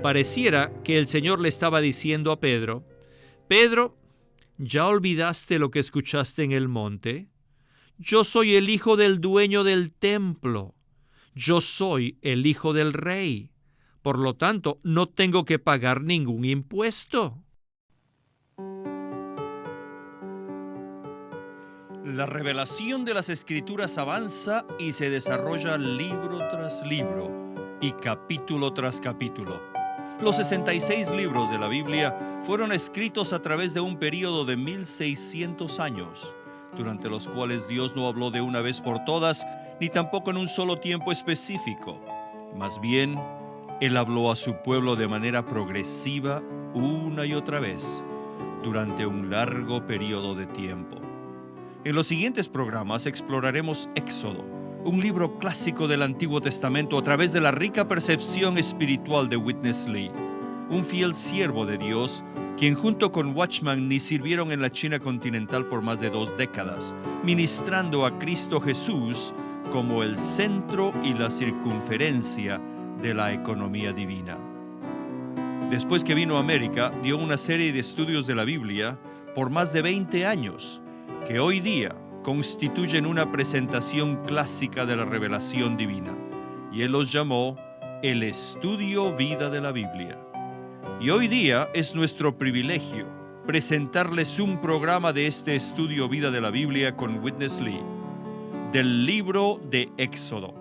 Pareciera que el Señor le estaba diciendo a Pedro: Pedro, ¿ya olvidaste lo que escuchaste en el monte? Yo soy el hijo del dueño del templo. Yo soy el hijo del rey. Por lo tanto, no tengo que pagar ningún impuesto. La revelación de las Escrituras avanza y se desarrolla libro tras libro y capítulo tras capítulo. Los 66 libros de la Biblia fueron escritos a través de un período de 1600 años, durante los cuales Dios no habló de una vez por todas, ni tampoco en un solo tiempo específico. Más bien, Él habló a su pueblo de manera progresiva una y otra vez, durante un largo periodo de tiempo. En los siguientes programas exploraremos Éxodo, un libro clásico del Antiguo Testamento a través de la rica percepción espiritual de Witness Lee, un fiel siervo de Dios, quien junto con Watchman Nee sirvieron en la China continental por más de 2 décadas, ministrando a Cristo Jesús como el centro y la circunferencia de la economía divina. Después que vino a América, dio una serie de estudios de la Biblia por más de 20 años, que hoy día constituyen una presentación clásica de la revelación divina, y él los llamó el estudio vida de la Biblia. Y hoy día es nuestro privilegio presentarles un programa de este estudio vida de la Biblia con Witness Lee, del libro de Éxodo.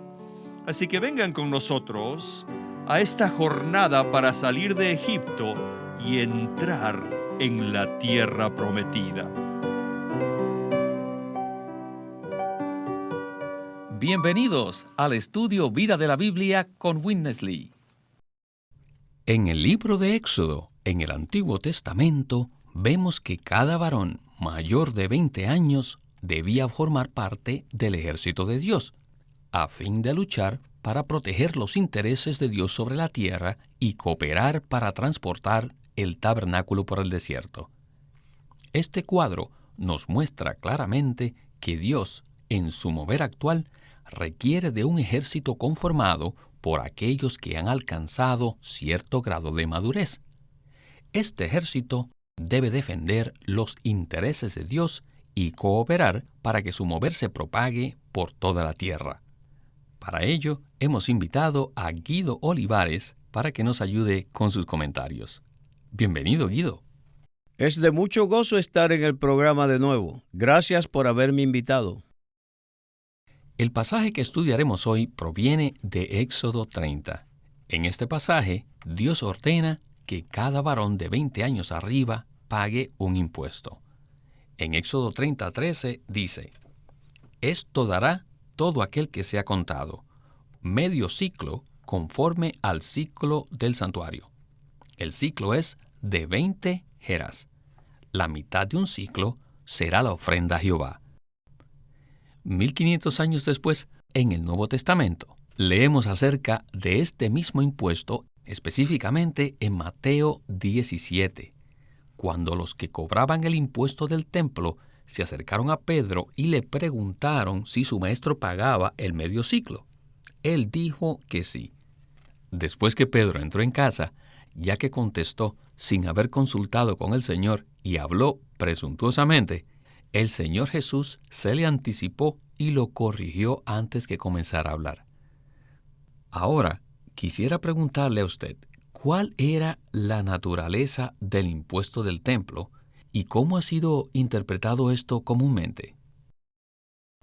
Así que vengan con nosotros a esta jornada para salir de Egipto y entrar en la tierra prometida. Bienvenidos al estudio Vida de la Biblia con Witness Lee. En el libro de Éxodo, en el Antiguo Testamento, vemos que cada varón mayor de 20 años debía formar parte del ejército de Dios, a fin de luchar para proteger los intereses de Dios sobre la tierra y cooperar para transportar el tabernáculo por el desierto. Este cuadro nos muestra claramente que Dios, en su mover actual, requiere de un ejército conformado por aquellos que han alcanzado cierto grado de madurez. Este ejército debe defender los intereses de Dios y cooperar para que su mover se propague por toda la tierra. Para ello, hemos invitado a Guido Olivares para que nos ayude con sus comentarios. Bienvenido, Guido. Es de mucho gozo estar en el programa de nuevo. Gracias por haberme invitado. El pasaje que estudiaremos hoy proviene de Éxodo 30. En este pasaje, Dios ordena que cada varón de 20 años arriba pague un impuesto. En Éxodo 30:13 dice: «Esto dará todo aquel que sea contado, medio ciclo conforme al ciclo del santuario». El ciclo es de 20 geras. La mitad de un ciclo será la ofrenda a Jehová. 1500 años después, en el Nuevo Testamento, leemos acerca de este mismo impuesto, específicamente en Mateo 17, cuando los que cobraban el impuesto del templo se acercaron a Pedro y le preguntaron si su maestro pagaba el medio ciclo. Él dijo que sí. Después que Pedro entró en casa, ya que contestó sin haber consultado con el Señor y habló presuntuosamente, el Señor Jesús se le anticipó y lo corrigió antes que comenzara a hablar. Ahora, quisiera preguntarle a usted, ¿cuál era la naturaleza del impuesto del templo y cómo ha sido interpretado esto comúnmente?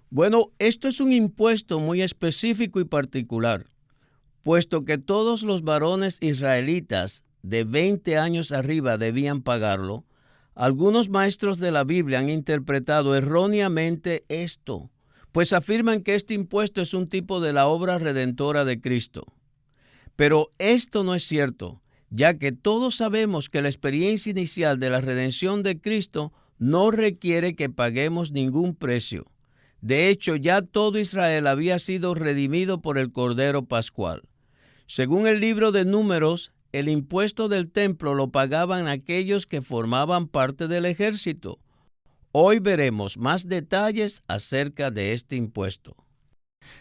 Bueno, esto es un impuesto muy específico y particular, puesto que todos los varones israelitas de 20 años arriba debían pagarlo. Algunos maestros de la Biblia han interpretado erróneamente esto, pues afirman que este impuesto es un tipo de la obra redentora de Cristo. Pero esto no es cierto, ya que todos sabemos que la experiencia inicial de la redención de Cristo no requiere que paguemos ningún precio. De hecho, ya todo Israel había sido redimido por el Cordero Pascual. Según el libro de Números, el impuesto del templo lo pagaban aquellos que formaban parte del ejército. Hoy veremos más detalles acerca de este impuesto.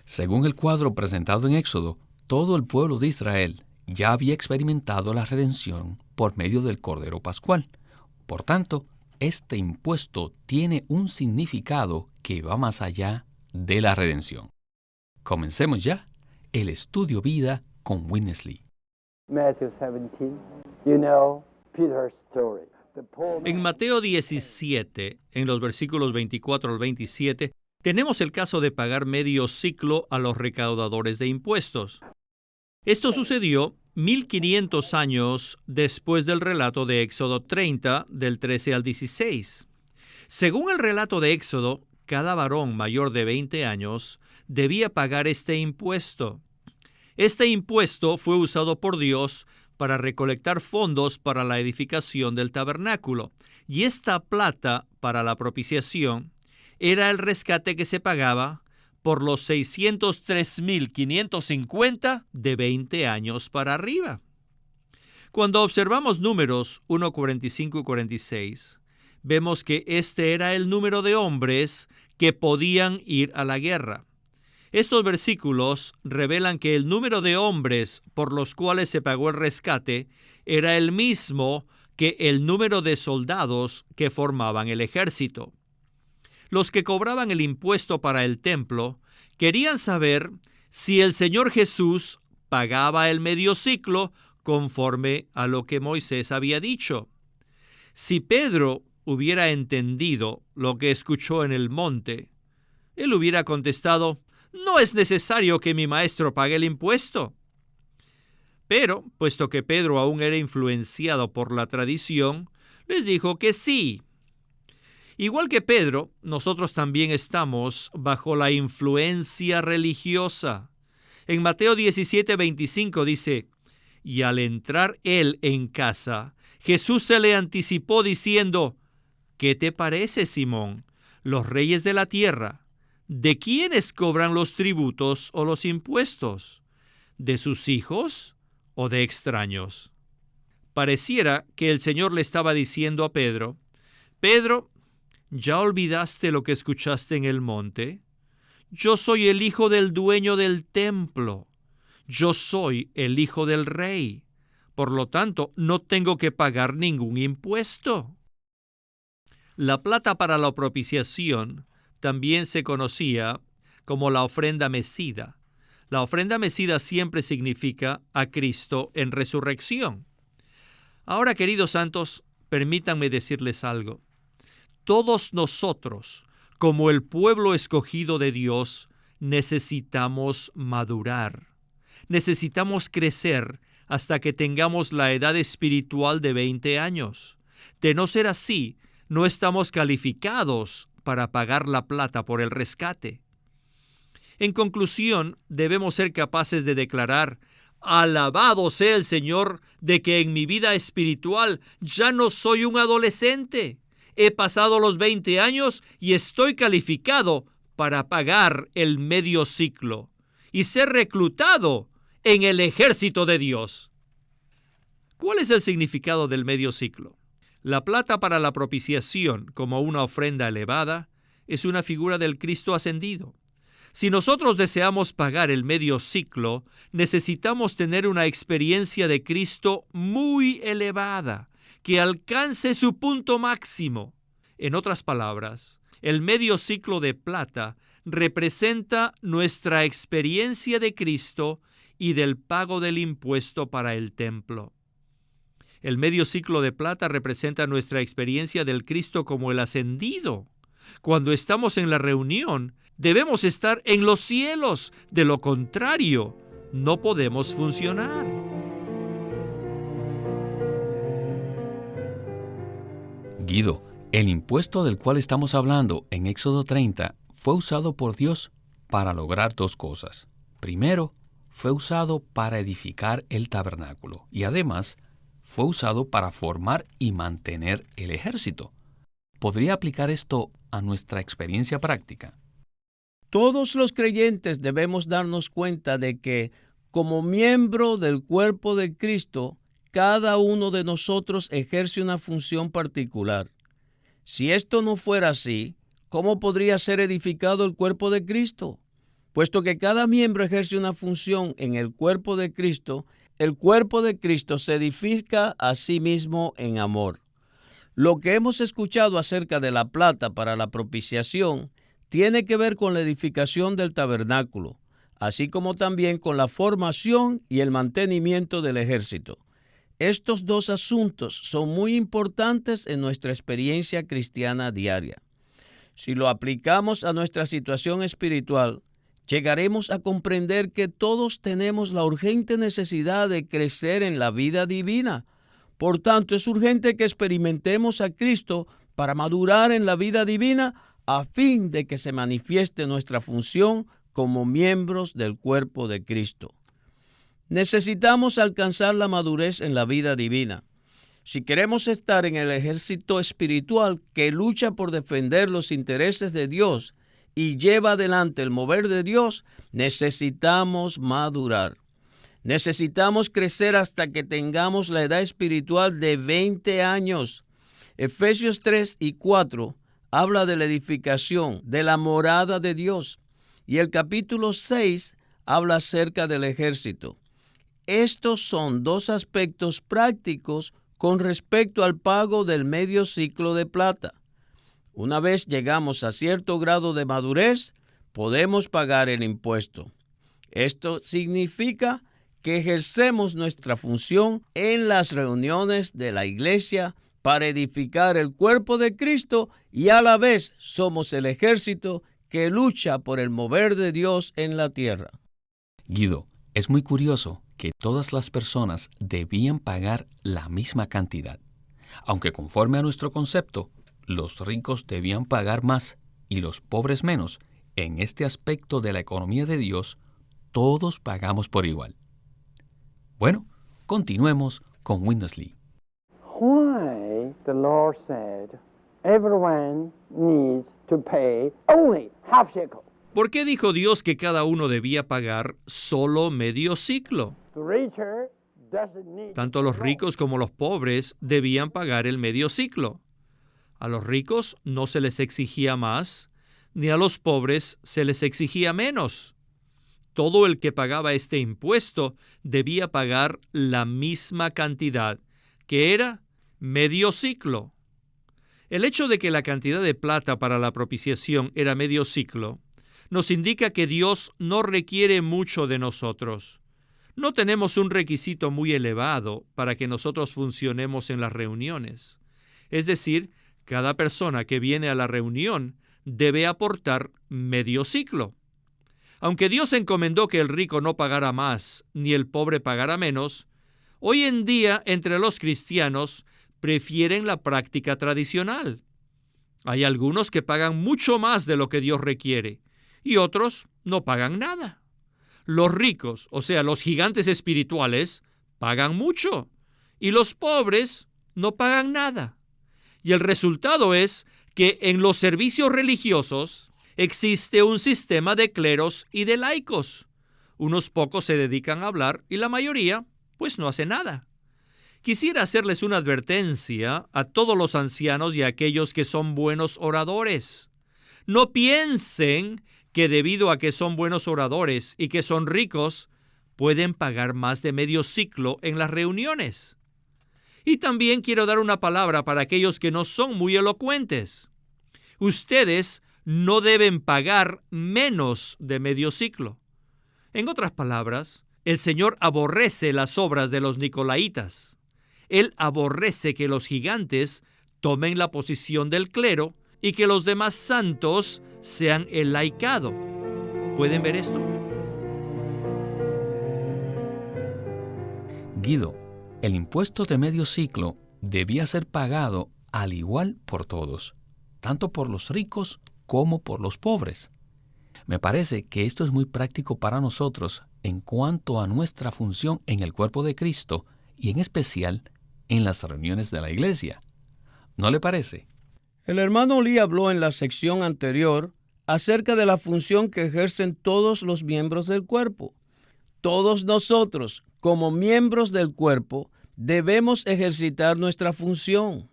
Según el cuadro presentado en Éxodo, todo el pueblo de Israel, ya había experimentado la redención por medio del Cordero Pascual. Por tanto, este impuesto tiene un significado que va más allá de la redención. Comencemos ya el estudio vida con Witness Lee. En Mateo 17, en los versículos 24 al 27, tenemos el caso de pagar medio ciclo a los recaudadores de impuestos. Esto sucedió 1500 años después del relato de Éxodo 30, del 13 al 16. Según el relato de Éxodo, cada varón mayor de 20 años debía pagar este impuesto. Este impuesto fue usado por Dios para recolectar fondos para la edificación del tabernáculo, y esta plata para la propiciación era el rescate que se pagaba por los 603,550 de 20 años para arriba. Cuando observamos números 1, 45 y 46, vemos que este era el número de hombres que podían ir a la guerra. Estos versículos revelan que el número de hombres por los cuales se pagó el rescate era el mismo que el número de soldados que formaban el ejército. Los que cobraban el impuesto para el templo querían saber si el Señor Jesús pagaba el medio ciclo conforme a lo que Moisés había dicho. Si Pedro hubiera entendido lo que escuchó en el monte, él hubiera contestado: «No es necesario que mi maestro pague el impuesto». Pero, puesto que Pedro aún era influenciado por la tradición, les dijo que sí. Igual que Pedro, nosotros también estamos bajo la influencia religiosa. En Mateo 17:25 dice: «Y al entrar él en casa, Jesús se le anticipó diciendo: ¿Qué te parece, Simón? Los reyes de la tierra, ¿de quiénes cobran los tributos o los impuestos? ¿De sus hijos o de extraños?». Pareciera que el Señor le estaba diciendo a Pedro: «Pedro, ¿ya olvidaste lo que escuchaste en el monte? Yo soy el hijo del dueño del templo. Yo soy el hijo del rey. Por lo tanto, no tengo que pagar ningún impuesto». La plata para la propiciación también se conocía como la ofrenda mecida. La ofrenda mecida siempre significa a Cristo en resurrección. Ahora, queridos santos, permítanme decirles algo. Todos nosotros, como el pueblo escogido de Dios, necesitamos madurar. Necesitamos crecer hasta que tengamos la edad espiritual de 20 años. De no ser así, no estamos calificados para pagar la plata por el rescate. En conclusión, debemos ser capaces de declarar: «Alabado sea el Señor de que en mi vida espiritual ya no soy un adolescente. He pasado los 20 años y estoy calificado para pagar el medio ciclo y ser reclutado en el ejército de Dios». ¿Cuál es el significado del medio ciclo? La plata para la propiciación, como una ofrenda elevada, es una figura del Cristo ascendido. Si nosotros deseamos pagar el medio ciclo, necesitamos tener una experiencia de Cristo muy elevada, que alcance su punto máximo. En otras palabras, el medio ciclo de plata representa nuestra experiencia de Cristo y del pago del impuesto para el templo. El medio ciclo de plata representa nuestra experiencia del Cristo como el ascendido. Cuando estamos en la reunión, debemos estar en los cielos. De lo contrario, no podemos funcionar. Guido, el impuesto del cual estamos hablando en Éxodo 30 fue usado por Dios para lograr dos cosas. Primero, fue usado para edificar el tabernáculo y además fue usado para formar y mantener el ejército. ¿Podría aplicar esto a nuestra experiencia práctica? Todos los creyentes debemos darnos cuenta de que, como miembro del cuerpo de Cristo, cada uno de nosotros ejerce una función particular. Si esto no fuera así, ¿cómo podría ser edificado el cuerpo de Cristo? Puesto que cada miembro ejerce una función en el cuerpo de Cristo, el cuerpo de Cristo se edifica a sí mismo en amor. Lo que hemos escuchado acerca de la plata para la propiciación tiene que ver con la edificación del tabernáculo, así como también con la formación y el mantenimiento del ejército. Estos dos asuntos son muy importantes en nuestra experiencia cristiana diaria. Si lo aplicamos a nuestra situación espiritual, llegaremos a comprender que todos tenemos la urgente necesidad de crecer en la vida divina. Por tanto, es urgente que experimentemos a Cristo para madurar en la vida divina a fin de que se manifieste nuestra función como miembros del cuerpo de Cristo. Necesitamos alcanzar la madurez en la vida divina. Si queremos estar en el ejército espiritual que lucha por defender los intereses de Dios y lleva adelante el mover de Dios, necesitamos madurar. Necesitamos crecer hasta que tengamos la edad espiritual de 20 años. Efesios 3 y 4 habla de la edificación, de la morada de Dios. Y el capítulo 6 habla acerca del ejército. Estos son dos aspectos prácticos con respecto al pago del medio ciclo de plata. Una vez llegamos a cierto grado de madurez, podemos pagar el impuesto. Esto significa que ejercemos nuestra función en las reuniones de la iglesia para edificar el cuerpo de Cristo y a la vez somos el ejército que lucha por el mover de Dios en la tierra. Guido, es muy curioso que todas las personas debían pagar la misma cantidad, aunque conforme a nuestro concepto, los ricos debían pagar más y los pobres menos. En este aspecto de la economía de Dios, todos pagamos por igual. Bueno, continuemos con Witness Lee. Why the Lord said everyone needs to pay only half shekel. ¿Por qué dijo Dios que cada uno debía pagar solo medio ciclo? The richer doesn't need Tanto los ricos como los pobres debían pagar el medio ciclo. A los ricos no se les exigía más, ni a los pobres se les exigía menos. Todo el que pagaba este impuesto debía pagar la misma cantidad, que era medio ciclo. El hecho de que la cantidad de plata para la propiciación era medio ciclo nos indica que Dios no requiere mucho de nosotros. No tenemos un requisito muy elevado para que nosotros funcionemos en las reuniones. Es decir, cada persona que viene a la reunión debe aportar medio ciclo. Aunque Dios encomendó que el rico no pagara más ni el pobre pagara menos, hoy en día entre los cristianos prefieren la práctica tradicional. Hay algunos que pagan mucho más de lo que Dios requiere y otros no pagan nada. Los ricos, o sea, los gigantes espirituales, pagan mucho y los pobres no pagan nada. Y el resultado es que en los servicios religiosos existe un sistema de cleros y de laicos. Unos pocos se dedican a hablar y la mayoría, pues, no hace nada. Quisiera hacerles una advertencia a todos los ancianos y a aquellos que son buenos oradores. No piensen que debido a que son buenos oradores y que son ricos, pueden pagar más de medio ciclo en las reuniones. Y también quiero dar una palabra para aquellos que no son muy elocuentes. Ustedes no deben pagar menos de medio ciclo. En otras palabras, el Señor aborrece las obras de los nicolaitas. Él aborrece que los gigantes tomen la posición del clero y que los demás santos sean el laicado. ¿Pueden ver esto? Guido, el impuesto de medio ciclo debía ser pagado al igual por todos, tanto por los ricos como por los pobres. Me parece que esto es muy práctico para nosotros en cuanto a nuestra función en el cuerpo de Cristo y en especial en las reuniones de la iglesia. ¿No le parece? El hermano Lee habló en la sección anterior acerca de la función que ejercen todos los miembros del cuerpo. Todos nosotros, como miembros del cuerpo, debemos ejercitar nuestra función.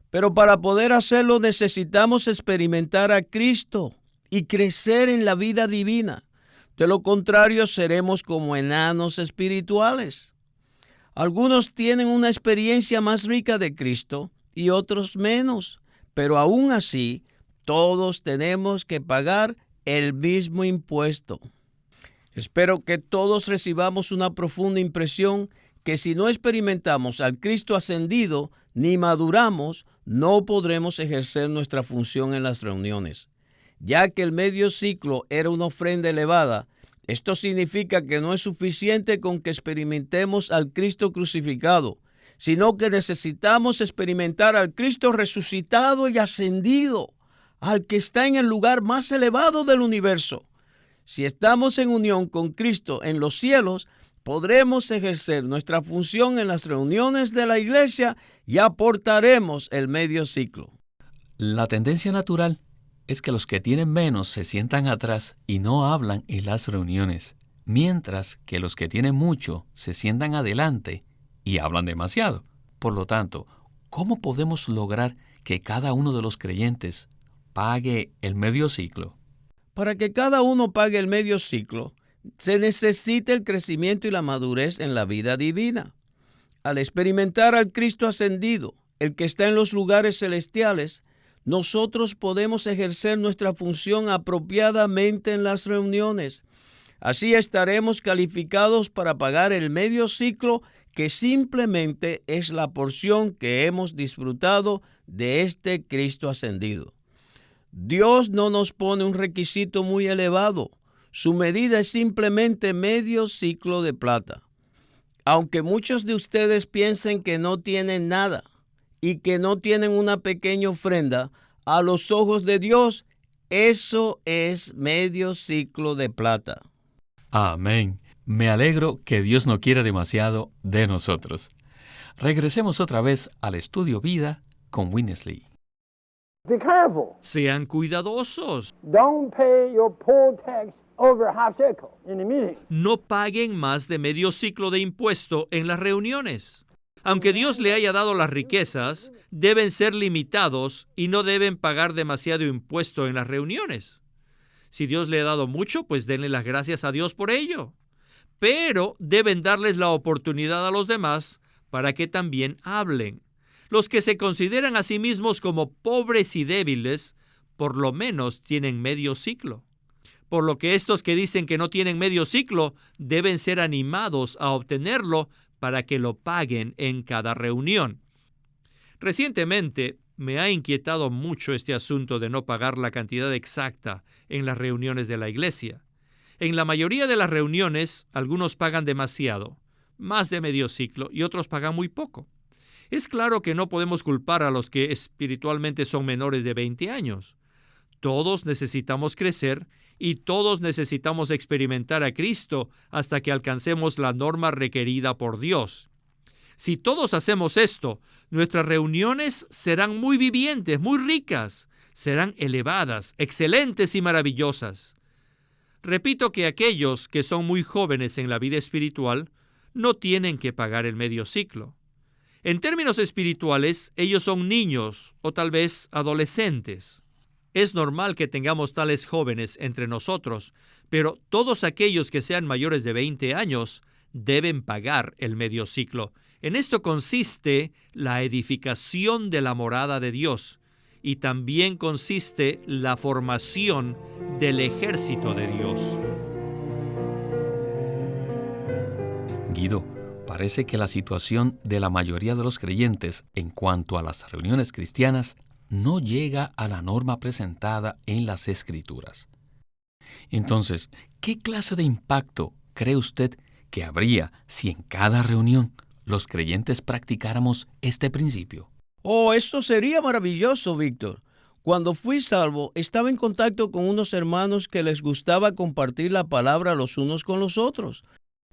Pero para poder hacerlo necesitamos experimentar a Cristo y crecer en la vida divina. De lo contrario, seremos como enanos espirituales. Algunos tienen una experiencia más rica de Cristo y otros menos, pero aún así, todos tenemos que pagar el mismo impuesto. Espero que todos recibamos una profunda impresión que si no experimentamos al Cristo ascendido ni maduramos, no podremos ejercer nuestra función en las reuniones. Ya que el medio ciclo era una ofrenda elevada, esto significa que no es suficiente con que experimentemos al Cristo crucificado, sino que necesitamos experimentar al Cristo resucitado y ascendido, al que está en el lugar más elevado del universo. Si estamos en unión con Cristo en los cielos, podremos ejercer nuestra función en las reuniones de la iglesia y aportaremos el medio ciclo. La tendencia natural es que los que tienen menos se sientan atrás y no hablan en las reuniones, mientras que los que tienen mucho se sientan adelante y hablan demasiado. Por lo tanto, ¿cómo podemos lograr que cada uno de los creyentes pague el medio ciclo? Para que cada uno pague el medio ciclo, se necesita el crecimiento y la madurez en la vida divina. Al experimentar al Cristo ascendido, el que está en los lugares celestiales, nosotros podemos ejercer nuestra función apropiadamente en las reuniones. Así estaremos calificados para pagar el medio ciclo, que simplemente es la porción que hemos disfrutado de este Cristo ascendido. Dios no nos pone un requisito muy elevado. Su medida es simplemente medio ciclo de plata. Aunque muchos de ustedes piensen que no tienen nada y que no tienen una pequeña ofrenda, a los ojos de Dios, eso es medio ciclo de plata. Amén. Me alegro que Dios no quiera demasiado de nosotros. Regresemos otra vez al estudio Vida con Witness Lee. Be careful. Sean cuidadosos. Don't pay your poll tax over half shekel in the meeting. No paguen más de medio ciclo de impuesto en las reuniones. Aunque Dios le haya dado las riquezas, deben ser limitados y no deben pagar demasiado impuesto en las reuniones. Si Dios le ha dado mucho, pues denle las gracias a Dios por ello. Pero deben darles la oportunidad a los demás para que también hablen. Los que se consideran a sí mismos como pobres y débiles, por lo menos tienen medio ciclo. Por lo que estos que dicen que no tienen medio ciclo deben ser animados a obtenerlo para que lo paguen en cada reunión. Recientemente me ha inquietado mucho este asunto de no pagar la cantidad exacta en las reuniones de la iglesia. En la mayoría de las reuniones, algunos pagan demasiado, más de medio ciclo, y otros pagan muy poco. Es claro que no podemos culpar a los que espiritualmente son menores de 20 años. Todos necesitamos crecer y todos necesitamos experimentar a Cristo hasta que alcancemos la norma requerida por Dios. Si todos hacemos esto, nuestras reuniones serán muy vivientes, muy ricas, serán elevadas, excelentes y maravillosas. Repito que aquellos que son muy jóvenes en la vida espiritual no tienen que pagar el medio ciclo. En términos espirituales, ellos son niños o tal vez adolescentes. Es normal que tengamos tales jóvenes entre nosotros, pero todos aquellos que sean mayores de 20 años deben pagar el medio ciclo. En esto consiste la edificación de la morada de Dios y también consiste la formación del ejército de Dios. Guido, parece que la situación de la mayoría de los creyentes en cuanto a las reuniones cristianas no llega a la norma presentada en las Escrituras. Entonces, ¿qué clase de impacto cree usted que habría si en cada reunión los creyentes practicáramos este principio? Oh, eso sería maravilloso, Víctor. Cuando fui salvo, estaba en contacto con unos hermanos que les gustaba compartir la palabra los unos con los otros.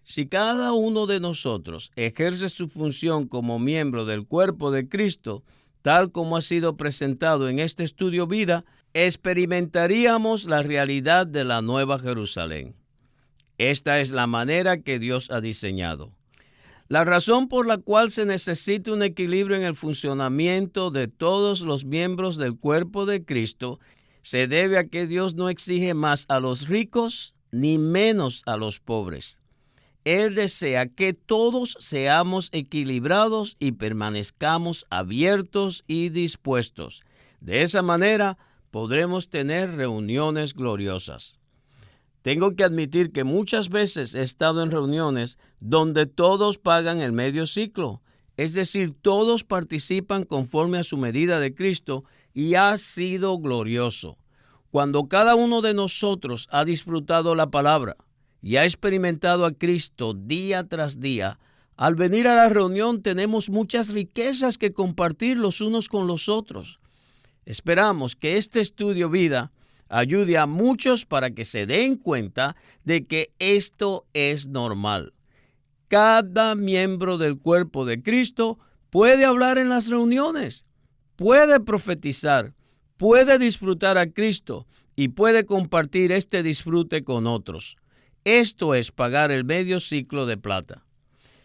Si cada uno de nosotros ejerce su función como miembro del cuerpo de Cristo, tal como ha sido presentado en este estudio Vida, experimentaríamos la realidad de la Nueva Jerusalén. Esta es la manera que Dios ha diseñado. La razón por la cual se necesita un equilibrio en el funcionamiento de todos los miembros del cuerpo de Cristo se debe a que Dios no exige más a los ricos ni menos a los pobres. Él desea que todos seamos equilibrados y permanezcamos abiertos y dispuestos. De esa manera podremos tener reuniones gloriosas. Tengo que admitir que muchas veces he estado en reuniones donde todos pagan el medio ciclo, es decir, todos participan conforme a su medida de Cristo y ha sido glorioso. Cuando cada uno de nosotros ha disfrutado la palabra y ha experimentado a Cristo día tras día, al venir a la reunión tenemos muchas riquezas que compartir los unos con los otros. Esperamos que este estudio vida ayude a muchos para que se den cuenta de que esto es normal. Cada miembro del cuerpo de Cristo puede hablar en las reuniones, puede profetizar, puede disfrutar a Cristo y puede compartir este disfrute con otros. Esto es pagar el medio ciclo de plata.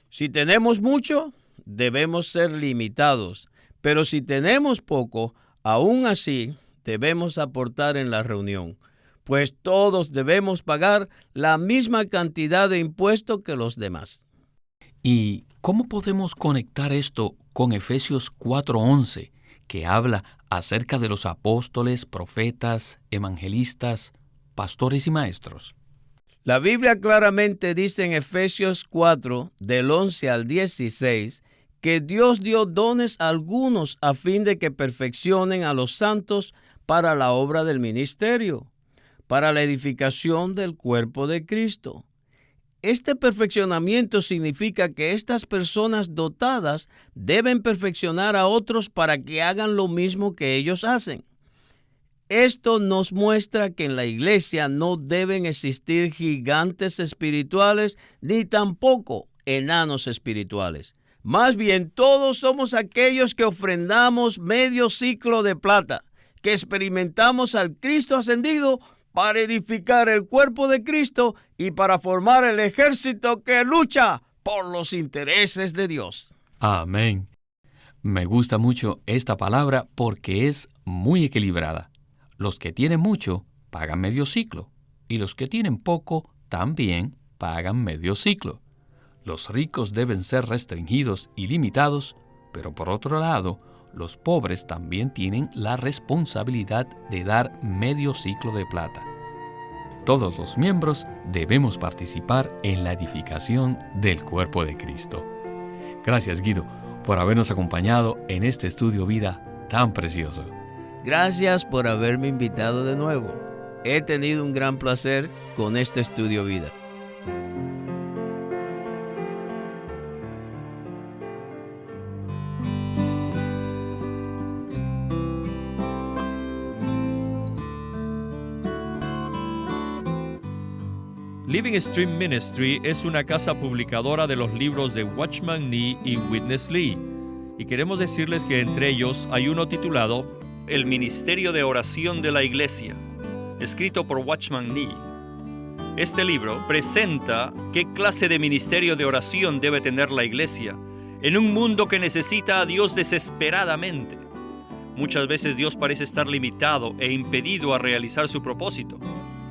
Si tenemos mucho, debemos ser limitados, pero si tenemos poco, aún así debemos aportar en la reunión, pues todos debemos pagar la misma cantidad de impuesto que los demás. ¿Y cómo podemos conectar esto con Efesios 4:11, que habla acerca de los apóstoles, profetas, evangelistas, pastores y maestros? La Biblia claramente dice en Efesios 4, del 11 al 16, que Dios dio dones a algunos a fin de que perfeccionen a los santos para la obra del ministerio, para la edificación del cuerpo de Cristo. Este perfeccionamiento significa que estas personas dotadas deben perfeccionar a otros para que hagan lo mismo que ellos hacen. Esto nos muestra que en la iglesia no deben existir gigantes espirituales ni tampoco enanos espirituales. Más bien, todos somos aquellos que ofrendamos medio ciclo de plata, que experimentamos al Cristo ascendido para edificar el cuerpo de Cristo y para formar el ejército que lucha por los intereses de Dios. Amén. Me gusta mucho esta palabra porque es muy equilibrada. Los que tienen mucho pagan medio ciclo y los que tienen poco también pagan medio ciclo. Los ricos deben ser restringidos y limitados, pero por otro lado, los pobres también tienen la responsabilidad de dar medio ciclo de plata. Todos los miembros debemos participar en la edificación del cuerpo de Cristo. Gracias, Guido, por habernos acompañado en este estudio vida tan precioso. Gracias por haberme invitado de nuevo. He tenido un gran placer con este estudio vida. Living Stream Ministry es una casa publicadora de los libros de Watchman Nee y Witness Lee, y queremos decirles que entre ellos hay uno titulado El Ministerio de Oración de la Iglesia, escrito por Watchman Nee. Este libro presenta qué clase de ministerio de oración debe tener la iglesia en un mundo que necesita a Dios desesperadamente. Muchas veces Dios parece estar limitado e impedido a realizar su propósito,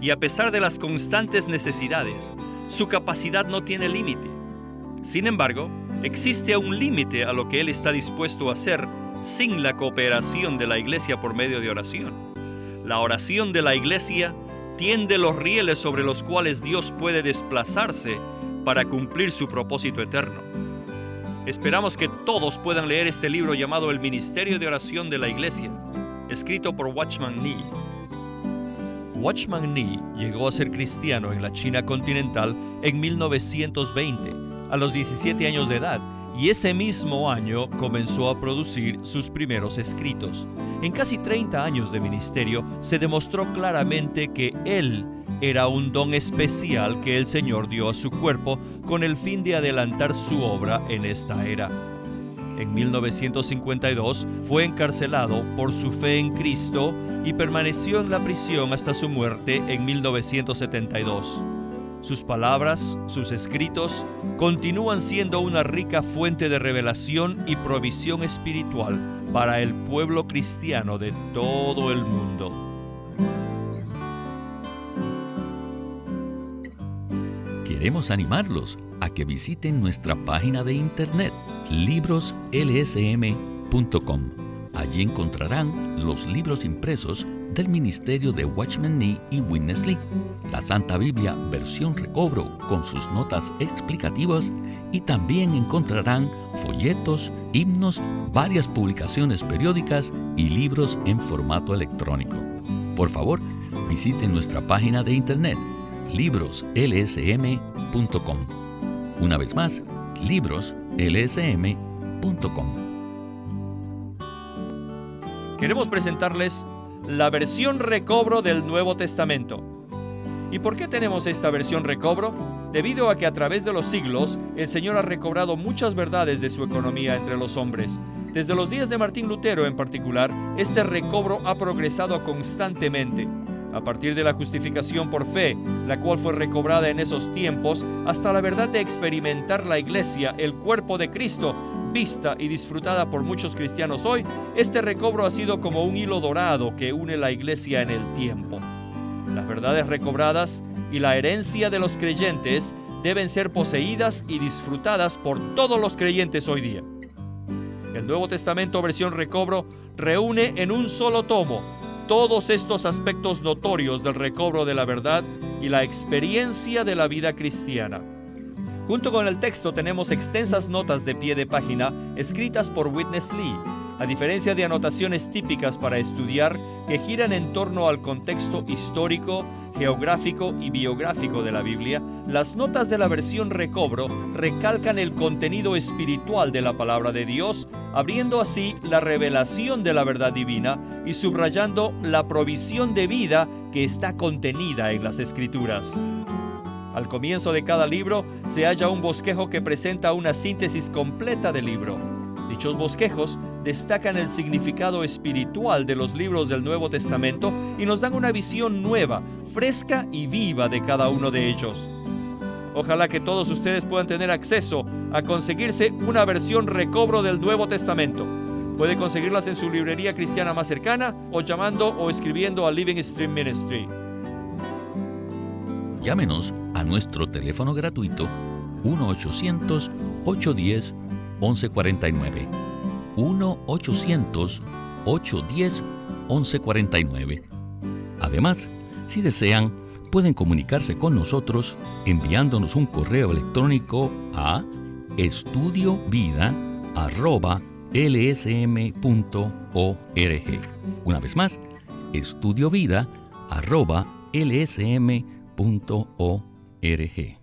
y a pesar de las constantes necesidades, su capacidad no tiene límite. Sin embargo, existe un límite a lo que Él está dispuesto a hacer sin la cooperación de la iglesia por medio de oración. La oración de la iglesia tiende los rieles sobre los cuales Dios puede desplazarse para cumplir su propósito eterno. Esperamos que todos puedan leer este libro llamado El Ministerio de Oración de la Iglesia, escrito por Watchman Nee. Watchman Nee llegó a ser cristiano en la China continental en 1920, a los 17 años de edad, y ese mismo año comenzó a producir sus primeros escritos. En casi 30 años de ministerio se demostró claramente que él era un don especial que el Señor dio a su cuerpo con el fin de adelantar su obra en esta era. En 1952 fue encarcelado por su fe en Cristo y permaneció en la prisión hasta su muerte en 1972. Sus palabras, sus escritos, continúan siendo una rica fuente de revelación y provisión espiritual para el pueblo cristiano de todo el mundo. queremos animarlos a que visiten nuestra página de internet, libroslsm.com. Allí encontrarán los libros impresos del Ministerio de Watchman Nee y Witness Lee, la Santa Biblia versión recobro con sus notas explicativas, y también encontrarán folletos, himnos, varias publicaciones periódicas y libros en formato electrónico. Por favor, visiten nuestra página de internet, libroslsm.com. Una vez más, libroslsm.com. Queremos presentarles la versión recobro del Nuevo Testamento. ¿Y por qué tenemos esta versión recobro? Debido a que a través de los siglos, el Señor ha recobrado muchas verdades de su economía entre los hombres. Desde los días de Martín Lutero en particular, este recobro ha progresado constantemente. A partir de la justificación por fe, la cual fue recobrada en esos tiempos, hasta la verdad de experimentar la Iglesia, el cuerpo de Cristo, vista y disfrutada por muchos cristianos hoy, este recobro ha sido como un hilo dorado que une la Iglesia en el tiempo. Las verdades recobradas y la herencia de los creyentes deben ser poseídas y disfrutadas por todos los creyentes hoy día. El Nuevo Testamento versión recobro reúne en un solo tomo todos estos aspectos notorios del recobro de la verdad y la experiencia de la vida cristiana. Junto con el texto tenemos extensas notas de pie de página escritas por Witness Lee. A diferencia de anotaciones típicas para estudiar que giran en torno al contexto histórico, geográfico y biográfico de la Biblia, las notas de la versión recobro recalcan el contenido espiritual de la palabra de Dios, abriendo así la revelación de la verdad divina y subrayando la provisión de vida que está contenida en las Escrituras. Al comienzo de cada libro se halla un bosquejo que presenta una síntesis completa del libro. Dichos bosquejos destacan el significado espiritual de los libros del Nuevo Testamento y nos dan una visión nueva, fresca y viva de cada uno de ellos. Ojalá que todos ustedes puedan tener acceso a conseguirse una versión recobro del Nuevo Testamento. Puede conseguirlas en su librería cristiana más cercana o llamando o escribiendo a Living Stream Ministry. Llámenos a nuestro teléfono gratuito 1-800-810-1149. 1-800-810-1149. Además, si desean, pueden comunicarse con nosotros enviándonos un correo electrónico a estudiovida@lsm.org. Una vez más, estudiovida@lsm.org.